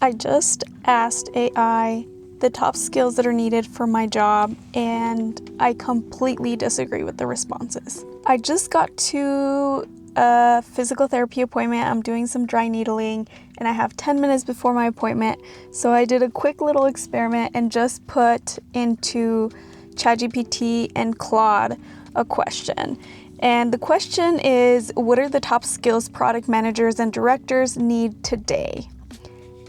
I just asked AI the top skills that are needed for my job, and I completely disagree with the responses. I just got to a physical therapy appointment. I'm doing some dry needling, and I have 10 minutes before my appointment. So I did a quick little experiment and just put into ChatGPT and Claude a question. And the question is, what are the top skills product managers and directors need today?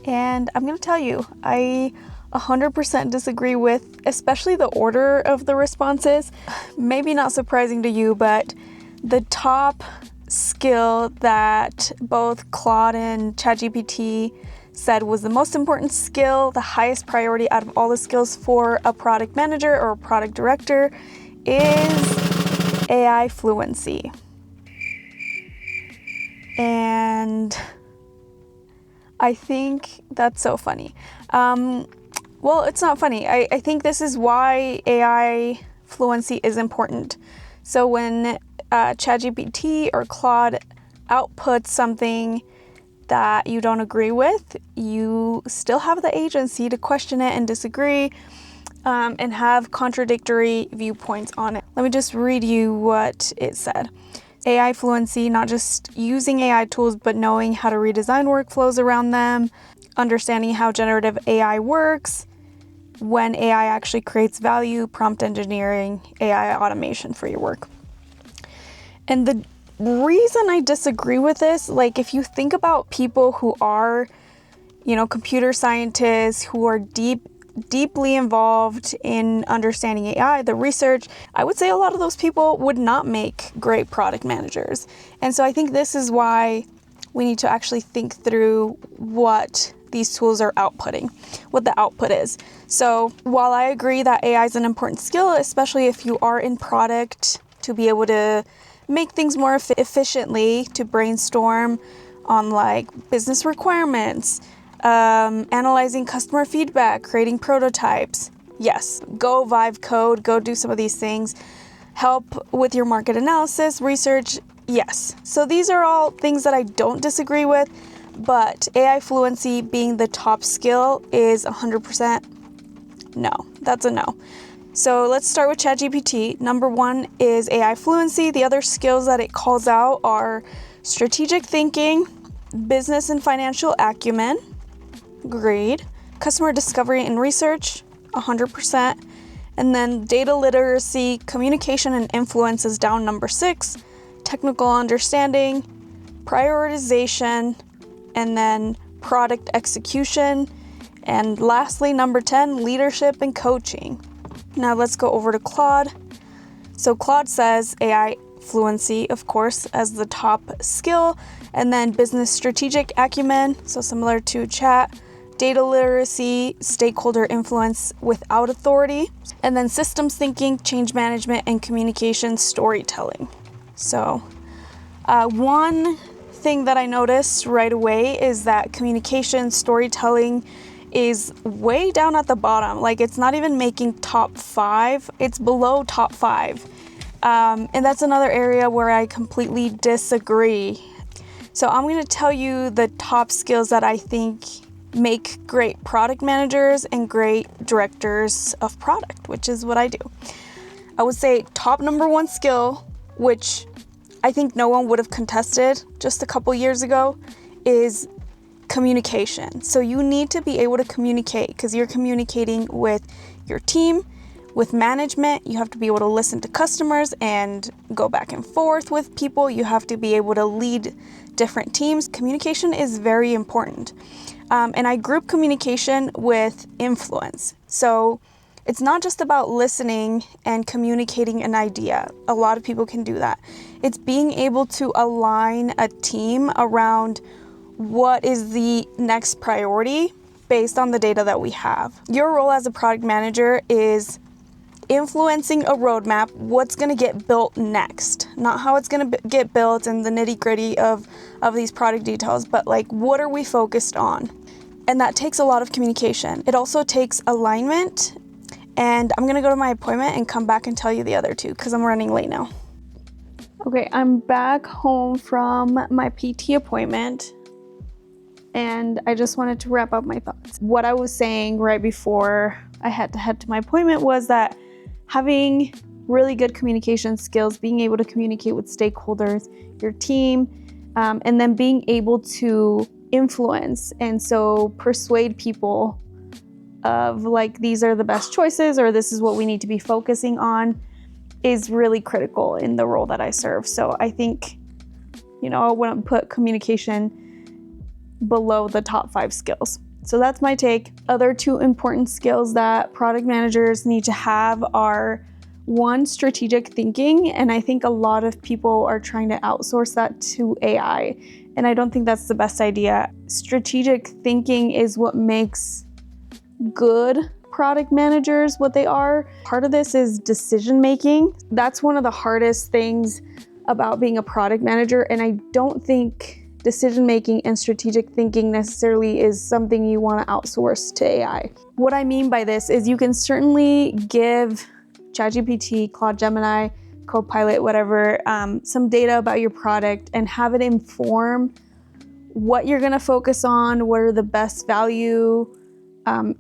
And I'm going to tell you, I 100% disagree with especially the order of the responses. Maybe not surprising to you, but the top skill that both Claude and ChatGPT said was the most important skill, the highest priority out of all the skills for a product manager or a product director, is AI fluency. And I think that's so funny. Well, it's not funny. I think this is why AI fluency is important. So when ChatGPT or Claude outputs something that you don't agree with, you still have the agency to question it and disagree, and have contradictory viewpoints on it. Let me just read you what it said. AI fluency, not just using AI tools, but knowing how to redesign workflows around them, understanding how generative AI works, when AI actually creates value, prompt engineering, AI automation for your work. And the reason I disagree with this, like if you think about people who are, computer scientists, who are deeply involved in understanding AI, the research, I would say a lot of those people would not make great product managers. And so I think this is why we need to actually think through what these tools are outputting, what the output is. So while I agree that AI is an important skill, especially if you are in product, to be able to make things more efficiently, to brainstorm on like business requirements, analyzing customer feedback, creating prototypes. Yes, go vibe code, go do some of these things. Help with your market analysis, research. Yes. So these are all things that I don't disagree with, but AI fluency being the top skill is 100% no. That's a no. So let's start with ChatGPT. Number one is AI fluency. The other skills that it calls out are strategic thinking, business and financial acumen, agreed, customer discovery and research, 100%, and then data literacy, communication and influence is down number 6, technical understanding, prioritization, and then product execution, and lastly, number 10, leadership and coaching. Now let's go over to Claude. So Claude says AI fluency, of course, as the top skill, and then business strategic acumen, so similar to chat, data literacy, stakeholder influence without authority, and then systems thinking, change management, and communication storytelling. So one thing that I noticed right away is that communication storytelling is way down at the bottom. Like it's not even making top 5, it's below top 5. And that's another area where I completely disagree. So I'm going to tell you the top skills that I think make great product managers and great directors of product, which is what I do. I would say top number 1 skill, which I think no one would have contested just a couple years ago, is communication. So you need to be able to communicate because you're communicating with your team, with management. You have to be able to listen to customers and go back and forth with people. You have to be able to lead different teams. Communication is very important. And I group communication with influence. So it's not just about listening and communicating an idea. A lot of people can do that. It's being able to align a team around what is the next priority based on the data that we have. Your role as a product manager is influencing a roadmap, what's going to get built next, not how it's going to get built and the nitty gritty of these product details, but like what are we focused on? And that takes a lot of communication. It also takes alignment. And I'm going to go to my appointment and come back and tell you the other 2 because I'm running late now. Okay, I'm back home from my PT appointment. And I just wanted to wrap up my thoughts. What I was saying right before I had to head to my appointment was that having really good communication skills, being able to communicate with stakeholders, your team, and then being able to influence and so persuade people of like, these are the best choices or this is what we need to be focusing on is really critical in the role that I serve. So I think, I wouldn't put communication below the top 5 skills. So that's my take. Other 2 important skills that product managers need to have are 1, strategic thinking. And I think a lot of people are trying to outsource that to AI. And I don't think that's the best idea. Strategic thinking is what makes good product managers what they are. Part of this is decision making. That's one of the hardest things about being a product manager. And I don't think decision making and strategic thinking necessarily is something you want to outsource to AI. What I mean by this is you can certainly give ChatGPT, Claude Gemini, Copilot, whatever, some data about your product and have it inform what you're going to focus on, what are the best value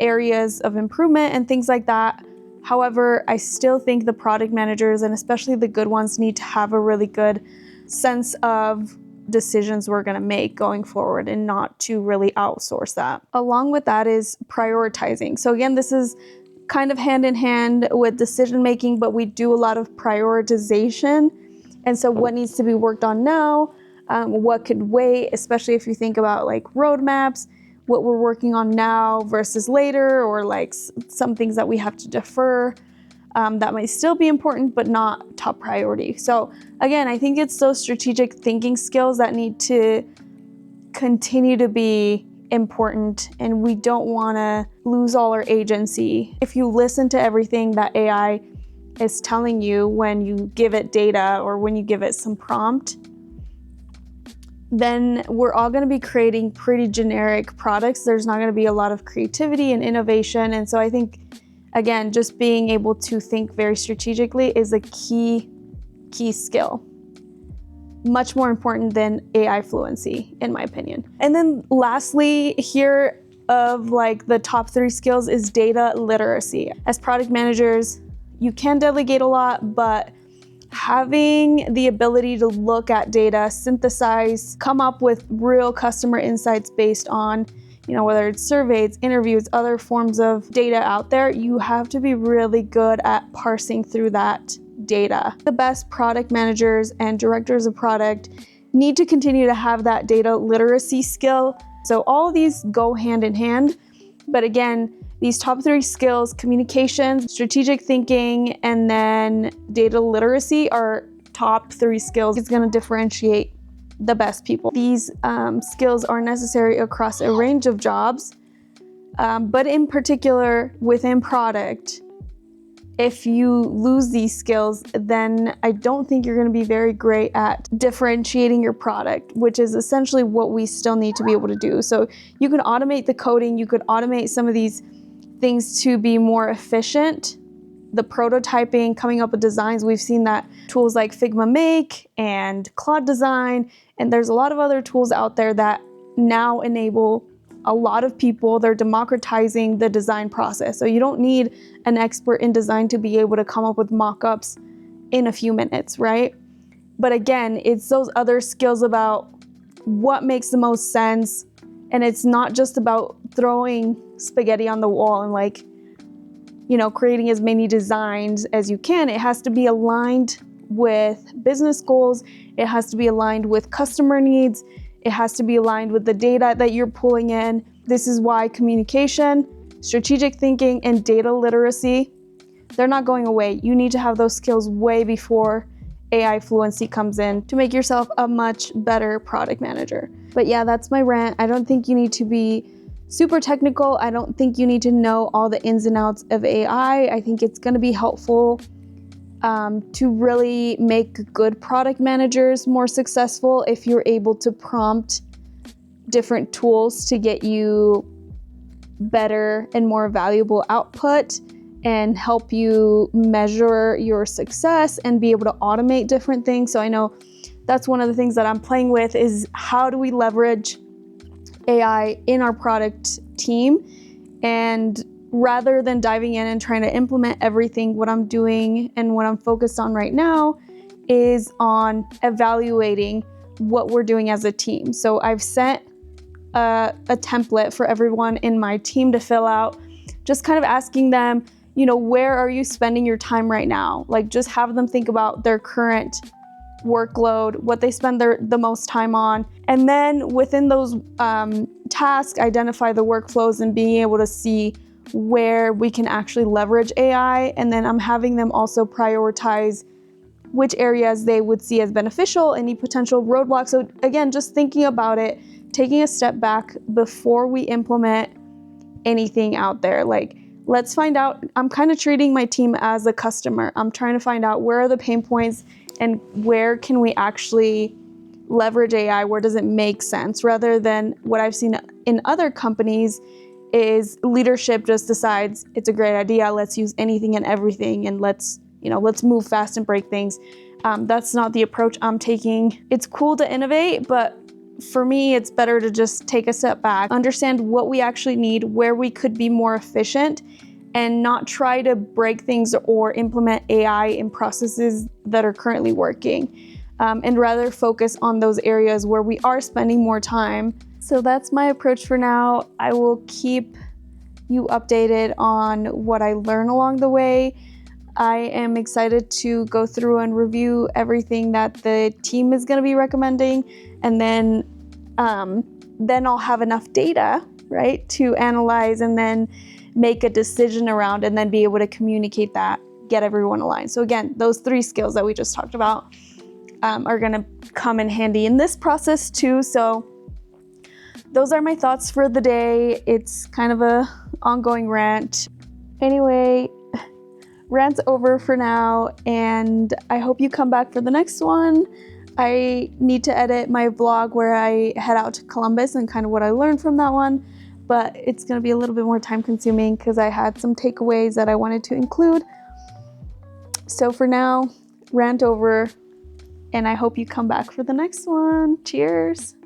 areas of improvement and things like that. However, I still think the product managers, and especially the good ones, need to have a really good sense of decisions we're going to make going forward and not to really outsource that. Along with that is prioritizing. So again, this is kind of hand in hand with decision making, but we do a lot of prioritization. And so what needs to be worked on now, what could wait, especially if you think about like roadmaps, what we're working on now versus later, or like some things that we have to defer that might still be important, but not top priority. So again, I think it's those strategic thinking skills that need to continue to be important, and we don't want to lose all our agency. If you listen to everything that AI is telling you when you give it data or when you give it some prompt, then we're all going to be creating pretty generic products. There's not going to be a lot of creativity and innovation. And so I think, again, just being able to think very strategically is a key skill. Much more important than AI fluency, in my opinion. And then lastly, here of like the top 3 skills is data literacy. As product managers, you can delegate a lot, but having the ability to look at data, synthesize, come up with real customer insights based on, whether it's surveys, interviews, other forms of data out there, you have to be really good at parsing through that data. The best product managers and directors of product need to continue to have that data literacy skill. So all of these go hand in hand. But again, these top 3 skills, communication, strategic thinking, and then data literacy are top 3 skills. It's going to differentiate the best people. These skills are necessary across a range of jobs, but in particular within product. If you lose these skills, then I don't think you're going to be very great at differentiating your product, which is essentially what we still need to be able to do. So you can automate the coding, you could automate some of these things to be more efficient. The prototyping, coming up with designs, we've seen that tools like Figma Make and Claude Design, and there's a lot of other tools out there that now enable a lot of people. They're democratizing the design process. So you don't need an expert in design to be able to come up with mock-ups in a few minutes, right? But again, it's those other skills about what makes the most sense. And it's not just about throwing spaghetti on the wall and like, creating as many designs as you can. It has to be aligned with business goals. It has to be aligned with customer needs. It has to be aligned with the data that you're pulling in. This is why communication, strategic thinking, and data literacy, they're not going away. You need to have those skills way before AI fluency comes in to make yourself a much better product manager. But yeah, that's my rant. I don't think you need to be super technical. I don't think you need to know all the ins and outs of AI. I think it's going to be helpful to really make good product managers more successful if you're able to prompt different tools to get you better and more valuable output and help you measure your success and be able to automate different things. So I know that's one of the things that I'm playing with is how do we leverage AI in our product team. And rather than diving in and trying to implement everything, what I'm doing and what I'm focused on right now is on evaluating what we're doing as a team. So I've sent a template for everyone in my team to fill out, just kind of asking them, where are you spending your time right now? Like, just have them think about their current workload, what they spend the most time on, and then within those tasks, identify the workflows and being able to see where we can actually leverage AI. And then I'm having them also prioritize which areas they would see as beneficial, any potential roadblocks. So again, just thinking about it, taking a step back before we implement anything out there. Like, let's find out, I'm kind of treating my team as a customer. I'm trying to find out where are the pain points and where can we actually leverage AI, where does it make sense, rather than what I've seen in other companies is leadership just decides it's a great idea, let's use anything and everything, and let's move fast and break things. That's not the approach I'm taking. It's cool to innovate, but for me, it's better to just take a step back, understand what we actually need, where we could be more efficient, and not try to break things or implement AI in processes that are currently working, and rather focus on those areas where we are spending more time. So that's my approach for now. I will keep you updated on what I learn along the way. I am excited to go through and review everything that the team is going to be recommending, and then I'll have enough data, right, to analyze and then make a decision around, and then be able to communicate that, get everyone aligned. So again, those 3 skills that we just talked about are going to come in handy in this process too. So those are my thoughts for the day. It's kind of a ongoing rant. Anyway, rant's over for now, and I hope you come back for the next one. I need to edit my vlog where I head out to Columbus and kind of what I learned from that one, but it's going to be a little bit more time consuming because I had some takeaways that I wanted to include. So for now, rant over, and I hope you come back for the next one. Cheers.